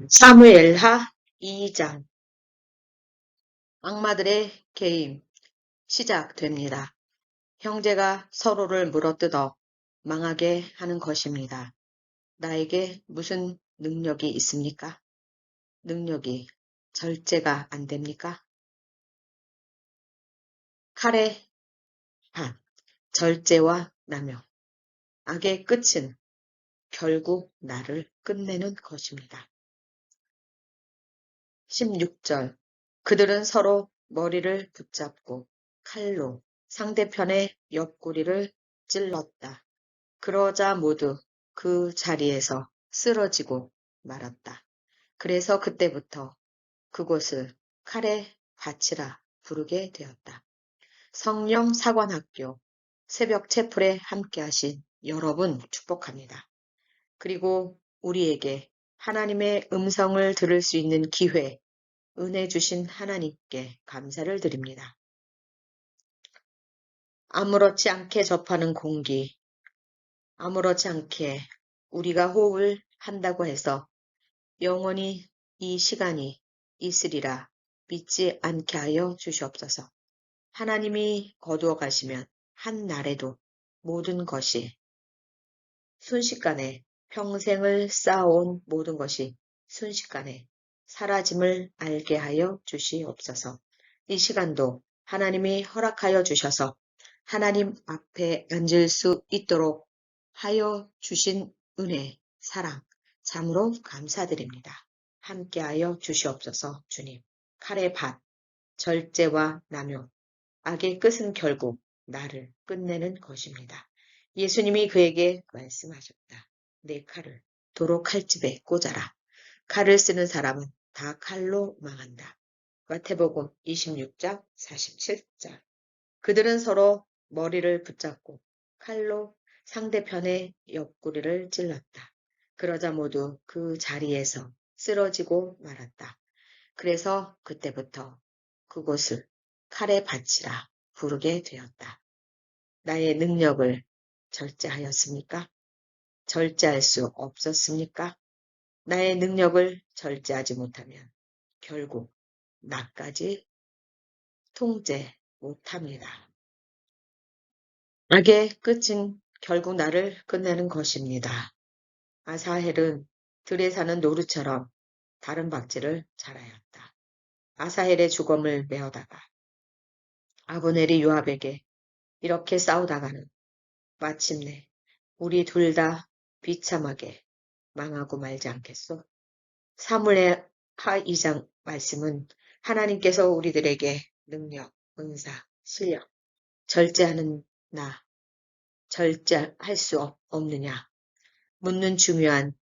사무엘하 2장. 악마들의 게임 시작됩니다. 형제가 서로를 물어뜯어 망하게 하는 것입니다. 나에게 무슨 능력이 있습니까? 능력이 절제가 안 됩니까? 칼의 밭, 절제와 남용. 악의 끝은 결국 나를 끝내는 것입니다. 16절. 그들은 서로 머리를 붙잡고 칼로 상대편의 옆구리를 찔렀다. 그러자 모두 그 자리에서 쓰러지고 말았다. 그래서 그때부터 그곳을 칼의 밭이라 부르게 되었다. 성령 사관학교 새벽 채플에 함께하신 여러분 축복합니다. 그리고 우리에게 하나님의 음성을 들을 수 있는 기회, 은혜 주신 하나님께 감사를 드립니다. 아무렇지 않게 접하는 공기, 아무렇지 않게 우리가 호흡을 한다고 해서 영원히 이 시간이 있으리라 믿지 않게 하여 주시옵소서. 하나님이 거두어 가시면 한 날에도 모든 것이 순식간에 평생을 쌓아온 모든 것이 순식간에 사라짐을 알게 하여 주시옵소서. 이 시간도 하나님이 허락하여 주셔서 하나님 앞에 앉을 수 있도록 하여 주신 은혜, 사랑, 참으로 감사드립니다. 함께하여 주시옵소서. 주님. 칼의 밭, 절제와 남용, 악의 끝은 결국 나를 끝내는 것입니다. 예수님이 그에게 말씀하셨다. 내 칼을 도로 칼집에 꽂아라. 칼을 쓰는 사람은 다 칼로 망한다. 마태복음 26장 47절. 그들은 서로 머리를 붙잡고 칼로 상대편의 옆구리를 찔렀다. 그러자 모두 그 자리에서 쓰러지고 말았다. 그래서 그때부터 그곳을 칼의 밭이라 부르게 되었다. 나의 능력을 절제하였습니까? 절제할 수 없었습니까? 나의 능력을 절제하지 못하면 결국 나까지 통제 못합니다. 악의 끝은 결국 나를 끝내는 것입니다. 아사헬은 들에 사는 노루처럼 다른 박쥐를 잘하였다. 아사헬의 죽음을 메어다가 아브넬이 요압에게 이렇게 싸우다가는 마침내 우리 둘 다 비참하게 망하고 말지 않겠소? 사무엘 하 2장 말씀은 하나님께서 우리들에게 능력, 은사, 실력, 절제하는 나, 절제할 수 없느냐 묻는 중요한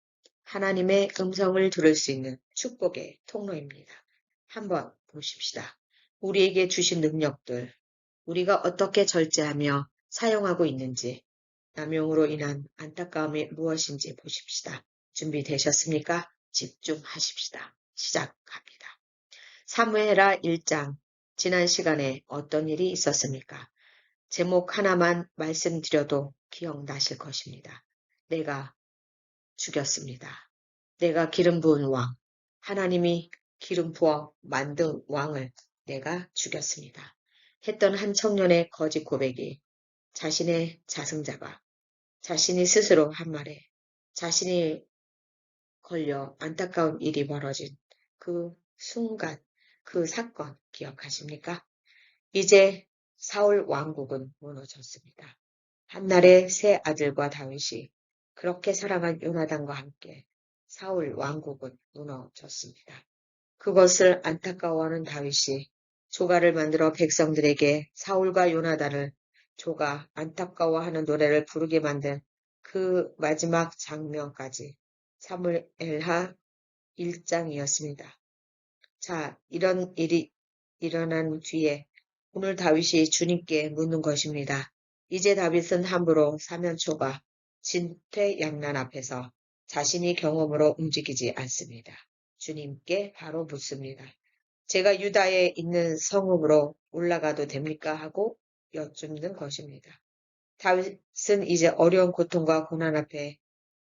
하나님의 음성을 들을 수 있는 축복의 통로입니다. 한번 보십시다. 우리에게 주신 능력들, 우리가 어떻게 절제하며 사용하고 있는지, 남용으로 인한 안타까움이 무엇인지 보십시다. 준비되셨습니까? 집중하십시다. 시작합니다. 사무엘하 1장, 지난 시간에 어떤 일이 있었습니까? 제목 하나만 말씀드려도 기억나실 것입니다. 내가 죽였습니다. 내가 기름 부은 왕, 하나님이 기름 부어 만든 왕을 내가 죽였습니다. 했던 한 청년의 거짓 고백이 자신의 자승자가 자신이 스스로 한 말에 자신이 걸려 안타까운 일이 벌어진 그 순간, 그 사건 기억하십니까? 이제 사울 왕국은 무너졌습니다. 한날의 세 아들과 다윗이 그렇게 사랑한 요나단과 함께 사울 왕국은 무너졌습니다. 그것을 안타까워하는 다윗이 조가를 만들어 백성들에게 사울과 요나단을 조가 안타까워하는 노래를 부르게 만든 그 마지막 장면까지 사무엘하 1장이었습니다. 자, 이런 일이 일어난 뒤에 오늘 다윗이 주님께 묻는 것입니다. 이제 다윗은 함부로 사면초가 진퇴양난 앞에서 자신이 경험으로 움직이지 않습니다. 주님께 바로 묻습니다. 제가 유다에 있는 성읍으로 올라가도 됩니까? 하고 여쭙는 것입니다. 다윗은 이제 어려운 고통과 고난 앞에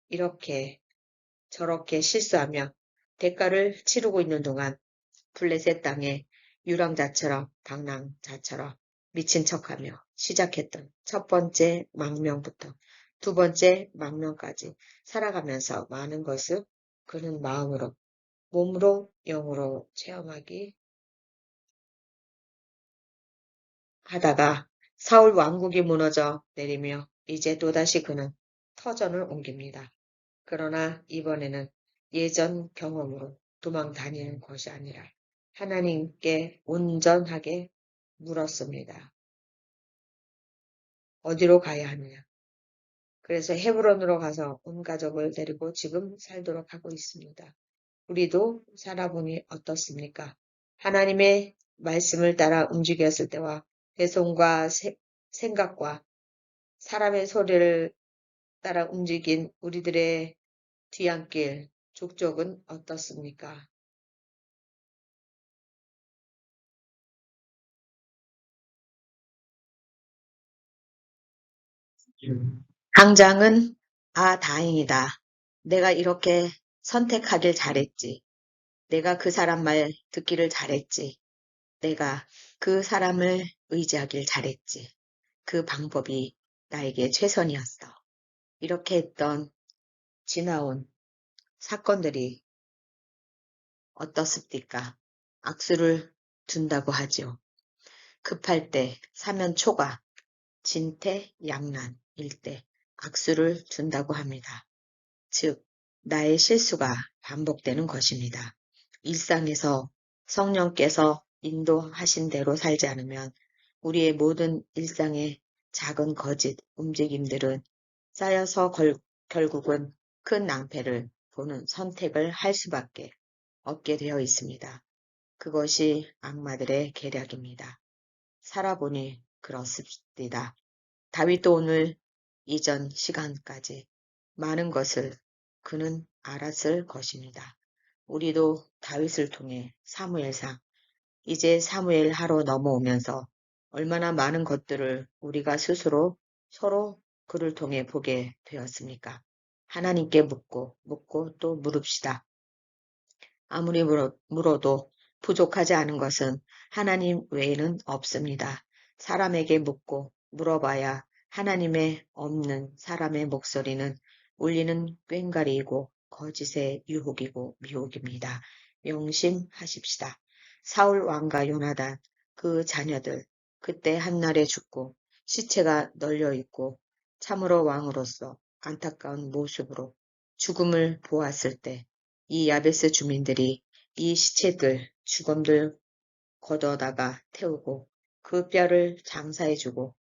이렇게 저렇게 실수하며 대가를 치르고 있는 동안 블레셋 땅에 유랑자처럼 방랑자처럼 미친 척하며 시작했던 첫 번째 망명부터 두 번째 망명까지 살아가면서 많은 것을 그는 마음으로, 몸으로, 영으로 체험하기 하다가 사울 왕국이 무너져 내리며 이제 또다시 그는 터전을 옮깁니다. 그러나 이번에는 예전 경험으로 도망 다니는 것이 아니라 하나님께 온전하게 물었습니다. 어디로 가야 하느냐? 그래서 헤브론으로 가서 온 가족을 데리고 지금 살도록 하고 있습니다. 우리도 살아보니 어떻습니까? 하나님의 말씀을 따라 움직였을 때와 배송과 생각과 사람의 소리를 따라 움직인 우리들의 뒤안길, 족적은 어떻습니까? 당장은 다행이다. 내가 이렇게 선택하길 잘했지. 내가 그 사람 말 듣기를 잘했지. 내가 그 사람을 의지하길 잘했지. 그 방법이 나에게 최선이었어. 이렇게 했던 지나온 사건들이 어떻습니까? 악수를 둔다고 하죠. 급할 때 사면 초가, 진퇴양난일 때 악수를 둔다고 합니다. 즉, 나의 실수가 반복되는 것입니다. 일상에서 성령께서 인도하신 대로 살지 않으면 우리의 모든 일상의 작은 거짓 움직임들은 쌓여서 결국은 큰 낭패를 보는 선택을 할 수밖에 없게 되어 있습니다. 그것이 악마들의 계략입니다. 살아보니 그렇습니다. 다윗도 오늘 이전 시간까지 많은 것을 그는 알았을 것입니다. 우리도 다윗을 통해 사무엘상, 이제 사무엘 하로 넘어오면서 얼마나 많은 것들을 우리가 스스로 서로 그를 통해 보게 되었습니까? 하나님께 묻고 또 물읍시다. 아무리 물어도 부족하지 않은 것은 하나님 외에는 없습니다. 사람에게 묻고 물어봐야 하나님의 없는 사람의 목소리는 울리는 꽹과리이고 거짓의 유혹이고 미혹입니다. 명심하십시다. 사울 왕과 요나단 그 자녀들 그때 한날에 죽고 시체가 널려 있고 참으로 왕으로서 안타까운 모습으로 죽음을 보았을 때 이 야베스 주민들이 이 시체들, 죽음들 걷어다가 태우고 그 뼈를 장사해주고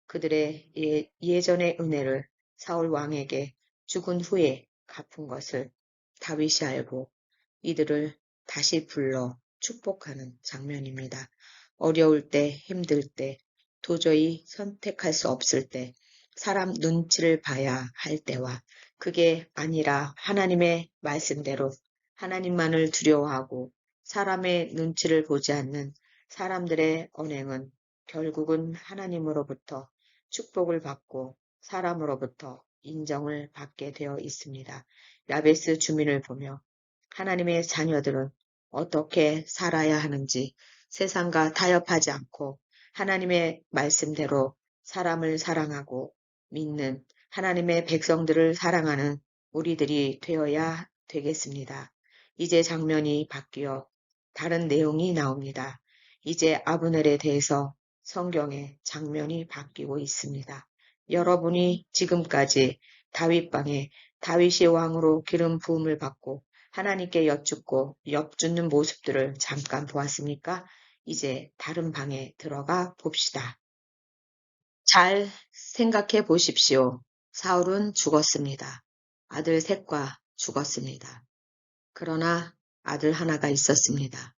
그들의 예전의 은혜를 사울 왕에게 죽은 후에 갚은 것을 다윗이 알고 이들을 다시 불러 축복하는 장면입니다. 어려울 때, 힘들 때, 도저히 선택할 수 없을 때, 사람 눈치를 봐야 할 때와 그게 아니라 하나님의 말씀대로 하나님만을 두려워하고 사람의 눈치를 보지 않는 사람들의 언행은 결국은 하나님으로부터 축복을 받고 사람으로부터 인정을 받게 되어 있습니다. 야베스 주민을 보며 하나님의 자녀들은 어떻게 살아야 하는지 세상과 타협하지 않고 하나님의 말씀대로 사람을 사랑하고 믿는 하나님의 백성들을 사랑하는 우리들이 되어야 되겠습니다. 이제 장면이 바뀌어 다른 내용이 나옵니다. 이제 아브넬에 대해서 성경의 장면이 바뀌고 있습니다. 여러분이 지금까지 다윗방에 다윗이 왕으로 기름 부음을 받고 하나님께 여쭙고 엿주는 모습들을 잠깐 보았습니까? 이제 다른 방에 들어가 봅시다. 잘 생각해 보십시오. 사울은 죽었습니다. 아들 셋과 죽었습니다. 그러나 아들 하나가 있었습니다.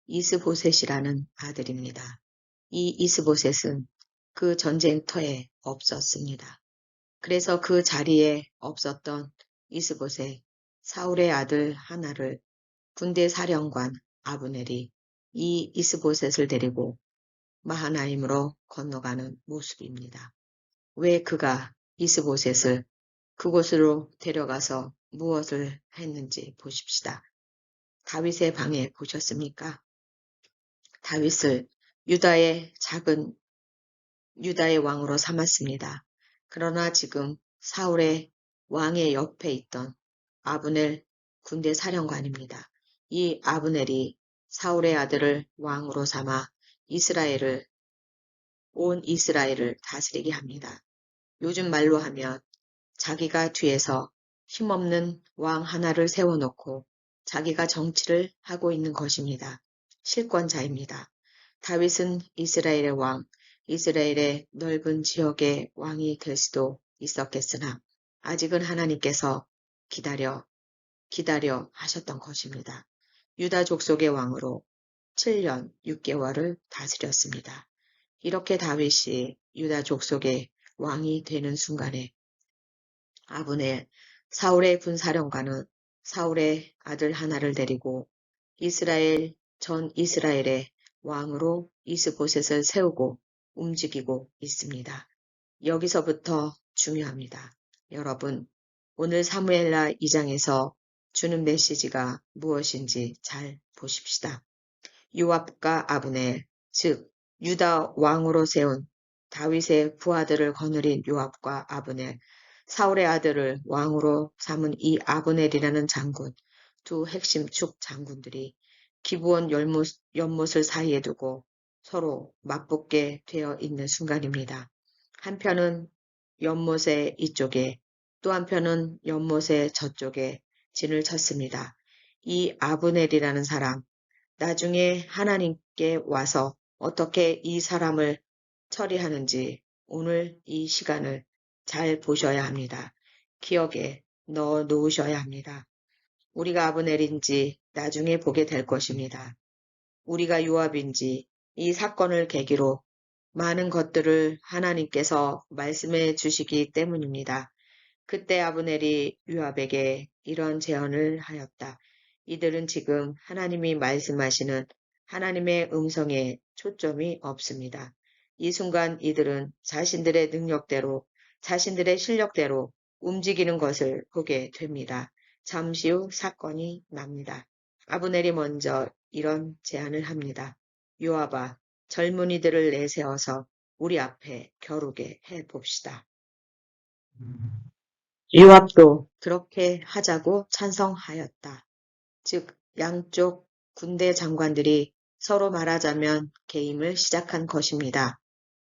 이스보셋이라는 아들입니다. 이 이스보셋은 그 전쟁터에 없었습니다. 그래서 그 자리에 없었던 이스보셋, 사울의 아들 하나를 군대 사령관 아브넬이 이 이스보셋을 데리고 마하나임으로 건너가는 모습입니다. 왜 그가 이스보셋을 그곳으로 데려가서 무엇을 했는지 보십시다. 다윗의 방에 보셨습니까? 다윗을 유다의 유다의 왕으로 삼았습니다. 그러나 지금 사울의 왕의 옆에 있던 아브넬 군대 사령관입니다. 이 아브넬이 사울의 아들을 왕으로 삼아 온 이스라엘을 다스리게 합니다. 요즘 말로 하면 자기가 뒤에서 힘없는 왕 하나를 세워놓고 자기가 정치를 하고 있는 것입니다. 실권자입니다. 다윗은 이스라엘의 왕, 이스라엘의 넓은 지역의 왕이 될 수도 있었겠으나 아직은 하나님께서 기다려 하셨던 것입니다. 유다 족속의 왕으로 7년 6개월을 다스렸습니다. 이렇게 다윗이 유다 족속의 왕이 되는 순간에 아브넬, 사울의 군사령관은 사울의 아들 하나를 데리고 전 이스라엘의 왕으로 이스보셋을 세우고 움직이고 있습니다. 여기서부터 중요합니다. 여러분, 오늘 사무엘라 2장에서 주는 메시지가 무엇인지 잘 보십시다. 요압과 아브넬, 즉 유다 왕으로 세운 다윗의 부하들을 거느린 요압과 아브넬, 사울의 아들을 왕으로 삼은 이 아브넬이라는 장군, 두 핵심 축 장군들이 기브온 연못을 사이에 두고 서로 맞붙게 되어 있는 순간입니다. 한편은 연못의 이쪽에 또 한편은 연못의 저쪽에 진을 쳤습니다. 이 아브넬이라는 사람, 나중에 하나님께 와서 어떻게 이 사람을 처리하는지 오늘 이 시간을 잘 보셔야 합니다. 기억에 넣어 놓으셔야 합니다. 우리가 아브넬인지 나중에 보게 될 것입니다. 우리가 요압인지 이 사건을 계기로 많은 것들을 하나님께서 말씀해 주시기 때문입니다. 그때 아브넬이 요압에게 이런 제언을 하였다. 이들은 지금 하나님이 말씀하시는 하나님의 음성에 초점이 없습니다. 이 순간 이들은 자신들의 능력대로, 자신들의 실력대로 움직이는 것을 보게 됩니다. 잠시 후 사건이 납니다. 아브넬이 먼저 이런 제안을 합니다. 요압아, 젊은이들을 내세워서 우리 앞에 겨루게 해봅시다. 요압도 그렇게 하자고 찬성하였다. 즉 양쪽 군대 장관들이 서로 말하자면 게임을 시작한 것입니다.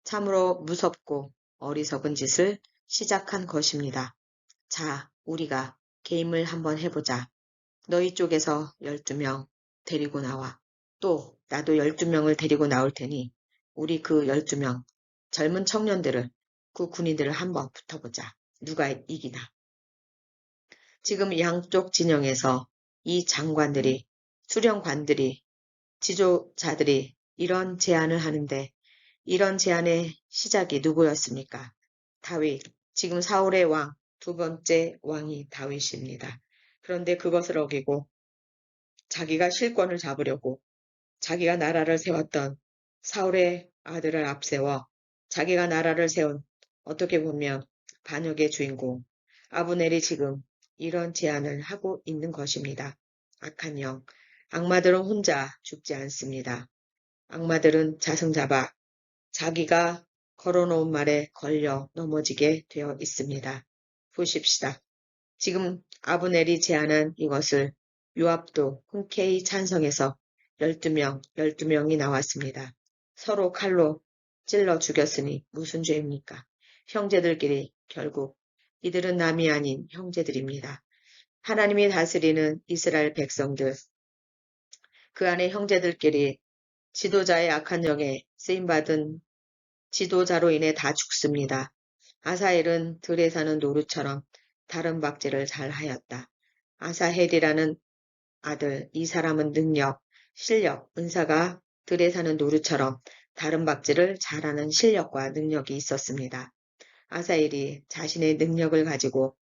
참으로 무섭고 어리석은 짓을 시작한 것입니다. 자, 우리가 게임을 한번 해보자. 너희 쪽에서 12명 데리고 나와. 또 나도 12명을 데리고 나올 테니 우리 그 12명 젊은 청년들을, 그 군인들을 한번 붙어보자. 누가 이기나. 지금 양쪽 진영에서 이 장관들이, 수령관들이, 지도자들이 이런 제안을 하는데 이런 제안의 시작이 누구였습니까? 다윗. 지금 사울의 왕, 두 번째 왕이 다윗입니다. 그런데 그것을 어기고 자기가 실권을 잡으려고 자기가 나라를 세웠던 사울의 아들을 앞세워 자기가 나라를 세운 어떻게 보면 반역의 주인공 아브넬이 지금 이런 제안을 하고 있는 것입니다. 악한 영, 악마들은 혼자 죽지 않습니다. 악마들은 자승자박, 자기가 걸어놓은 말에 걸려 넘어지게 되어 있습니다. 보십시다. 지금 아브넬이 제안한 이것을 요압도 흔쾌히 찬성해서 12명이 나왔습니다. 서로 칼로 찔러 죽였으니 무슨 죄입니까? 형제들끼리 결국 이들은 남이 아닌 형제들입니다. 하나님이 다스리는 이스라엘 백성들, 그 안에 형제들끼리 지도자의 악한 영에 쓰임받은 지도자로 인해 다 죽습니다. 아사엘은 들에 사는 노루처럼 다른 박질을 잘 하였다. 아사헬이라는 아들, 이 사람은 능력, 실력, 은사가 들에 사는 노루처럼 다른 박질을 잘하는 실력과 능력이 있었습니다. 아사엘이 자신의 능력을 가지고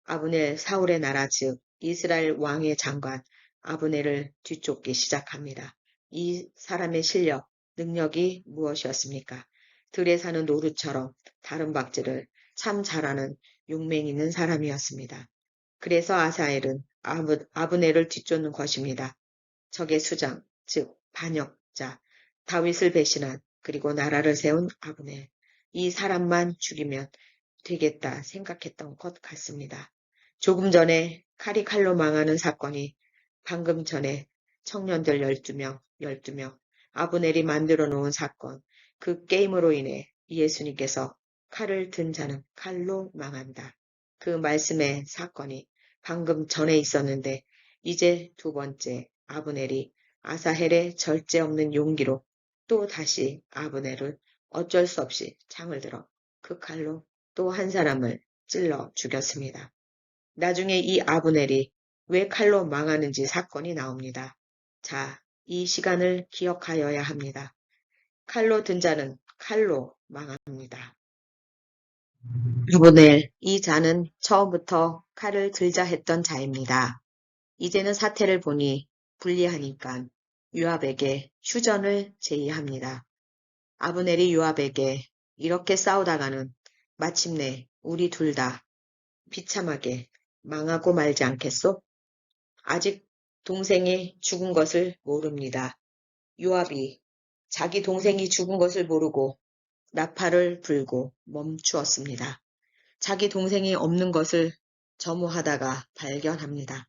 아브넬 사울의 나라 즉 이스라엘 왕의 장관 아브넬을 뒤쫓기 시작합니다. 이 사람의 실력, 능력이 무엇이었습니까? 들에 사는 노루처럼 다른 박질을 참 잘하는 용맹 있는 사람이었습니다. 그래서 아사엘은 아브넬을 뒤쫓는 것입니다. 적의 수장, 즉 반역자, 다윗을 배신한 그리고 나라를 세운 아브넬. 이 사람만 죽이면 되겠다 생각했던 것 같습니다. 조금 전에 칼이 칼로 망하는 사건이 방금 전에 청년들 12명 아브넬이 만들어 놓은 사건, 그 게임으로 인해 예수님께서 칼을 든 자는 칼로 망한다. 그 말씀의 사건이 방금 전에 있었는데 이제 두 번째 아브넬이 아사헬의 절제 없는 용기로 또 다시 아브넬을 어쩔 수 없이 창을 들어 그 칼로 또 한 사람을 찔러 죽였습니다. 나중에 이 아브넬이 왜 칼로 망하는지 사건이 나옵니다. 자, 이 시간을 기억하여야 합니다. 칼로 든 자는 칼로 망합니다. 아브넬, 이 자는 처음부터 칼을 들자 했던 자입니다. 이제는 사태를 보니 불리하니까 요압에게 휴전을 제의합니다. 아브넬이 요압에게 이렇게 싸우다가는 마침내 우리 둘 다 비참하게 망하고 말지 않겠소? 아직 동생이 죽은 것을 모릅니다. 요압이 자기 동생이 죽은 것을 모르고 나팔을 불고 멈추었습니다. 자기 동생이 없는 것을 점호하다가 발견합니다.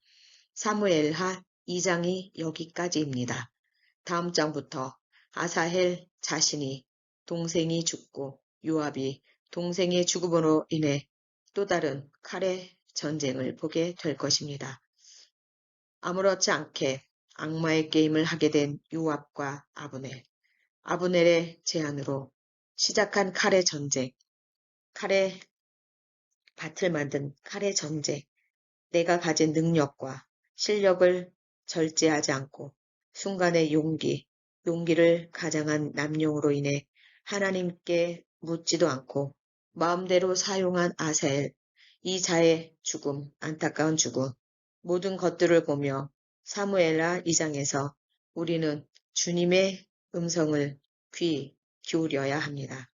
사무엘하 2장이 여기까지입니다. 다음 장부터 아사헬 자신이 동생이 죽고 요압이 동생의 죽음으로 인해 또 다른 칼의 전쟁을 보게 될 것입니다. 아무렇지 않게 악마의 게임을 하게 된 요압과 아브넬, 아브넬의 제안으로 시작한 칼의 전쟁, 칼의 밭을 만든 칼의 전쟁, 내가 가진 능력과 실력을 절제하지 않고 순간의 용기를 가장한 남용으로 인해 하나님께 묻지도 않고 마음대로 사용한 아사엘, 이 자의 죽음, 안타까운 죽음, 모든 것들을 보며 사무엘하 2장에서 우리는 주님의 음성을 귀 기울여야 합니다.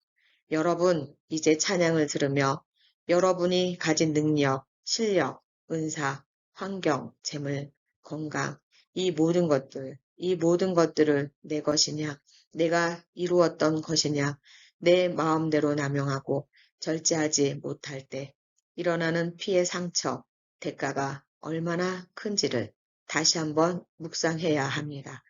여러분, 이제 찬양을 들으며 여러분이 가진 능력, 실력, 은사, 환경, 재물, 건강, 이 모든 것들을 내 것이냐, 내가 이루었던 것이냐, 내 마음대로 남용하고 절제하지 못할 때 일어나는 피해 상처, 대가가 얼마나 큰지를 다시 한번 묵상해야 합니다.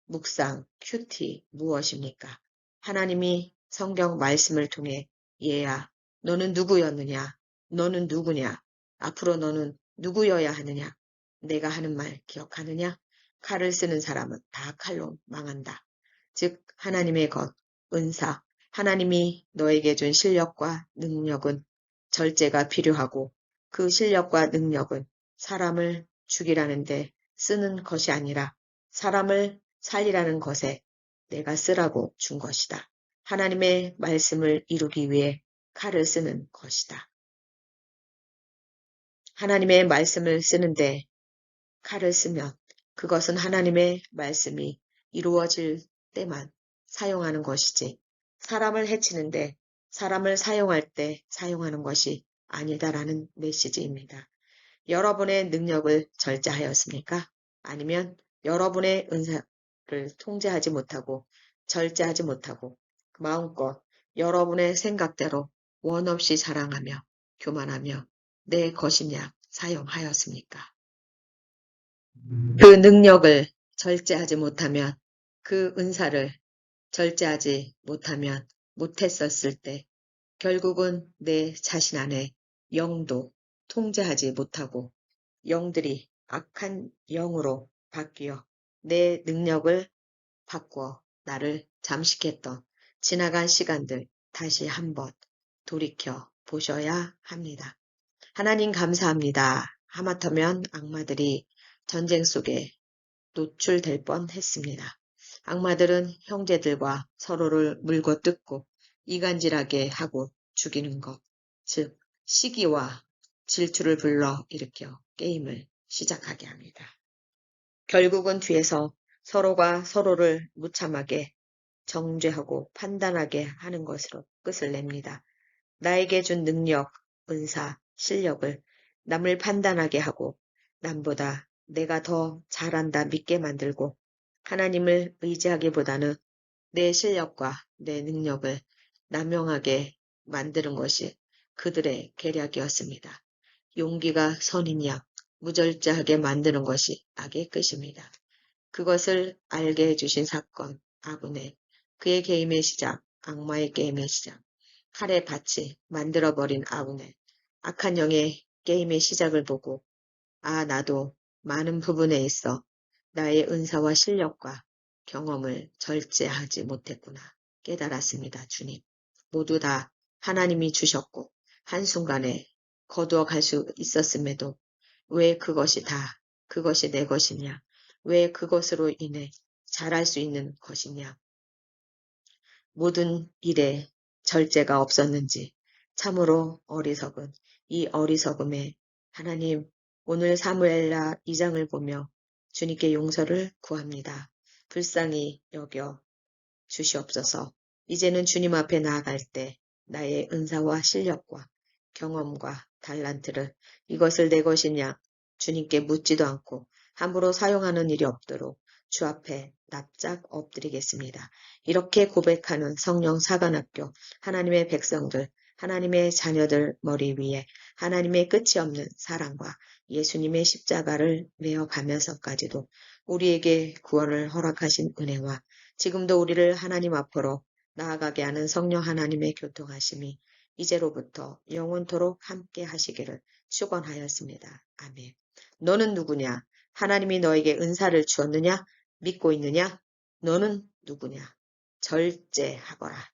묵상, 큐티, 무엇입니까? 하나님이 성경 말씀을 통해 얘야, 너는 누구였느냐? 너는 누구냐? 앞으로 너는 누구여야 하느냐? 내가 하는 말 기억하느냐? 칼을 쓰는 사람은 다 칼로 망한다. 즉 하나님의 것, 은사, 하나님이 너에게 준 실력과 능력은 절제가 필요하고 그 실력과 능력은 사람을 죽이라는데 쓰는 것이 아니라 사람을 살리라는 것에 내가 쓰라고 준 것이다. 하나님의 말씀을 이루기 위해 칼을 쓰는 것이다. 하나님의 말씀을 쓰는데 칼을 쓰면 그것은 하나님의 말씀이 이루어질 때만 사용하는 것이지 사람을 해치는데 사람을 사용할 때 사용하는 것이 아니다라는 메시지입니다. 여러분의 능력을 절제하였습니까? 아니면 여러분의 은사를 통제하지 못하고 절제하지 못하고 마음껏 여러분의 생각대로 원 없이 자랑하며 교만하며 내 것이냐 사용하였습니까? 그 능력을 절제하지 못하면 그 은사를 절제하지 못했었을 때 결국은 내 자신 안에 영도 통제하지 못하고 영들이 악한 영으로 바뀌어 내 능력을 바꾸어 나를 잠식했던 지나간 시간들 다시 한번 돌이켜 보셔야 합니다. 하나님 감사합니다. 하마터면 악마들이 전쟁 속에 노출될 뻔했습니다. 악마들은 형제들과 서로를 물고 뜯고 이간질하게 하고 죽이는 것, 즉 시기와 질투를 불러 일으켜 게임을 시작하게 합니다. 결국은 뒤에서 서로가 서로를 무참하게 정죄하고 판단하게 하는 것으로 끝을 냅니다. 나에게 준 능력, 은사, 실력을 남을 판단하게 하고 남보다 내가 더 잘한다 믿게 만들고 하나님을 의지하기보다는 내 실력과 내 능력을 남용하게 만드는 것이 그들의 계략이었습니다. 용기가 선인 양, 무절제하게 만드는 것이 악의 끝입니다. 그것을 알게 해주신 사건, 아브넬, 그의 게임의 시작, 악마의 게임의 시작, 칼의 밭이 만들어버린 아브넬, 악한 영의 게임의 시작을 보고 나도 많은 부분에 있어 나의 은사와 실력과 경험을 절제하지 못했구나 깨달았습니다. 주님. 모두 다 하나님이 주셨고 한순간에 거두어 갈 수 있었음에도 왜 그것이 내 것이냐? 왜 그것으로 인해 잘할 수 있는 것이냐? 모든 일에 절제가 없었는지 참으로 어리석은 이 어리석음에 하나님 오늘 사무엘라 2장을 보며 주님께 용서를 구합니다. 불쌍히 여겨 주시옵소서. 이제는 주님 앞에 나아갈 때 나의 은사와 실력과 경험과 달란트를 이것을 내 것이냐 주님께 묻지도 않고 함부로 사용하는 일이 없도록 주 앞에 납작 엎드리겠습니다. 이렇게 고백하는 성령 사관학교 하나님의 백성들 하나님의 자녀들 머리 위에 하나님의 끝이 없는 사랑과 예수님의 십자가를 메어가면서까지도 우리에게 구원을 허락하신 은혜와 지금도 우리를 하나님 앞으로 나아가게 하는 성령 하나님의 교통하심이 이제로부터 영원토록 함께 하시기를 축원하였습니다. 아멘. 너는 누구냐? 하나님이 너에게 은사를 주었느냐? 믿고 있느냐? 너는 누구냐? 절제하거라.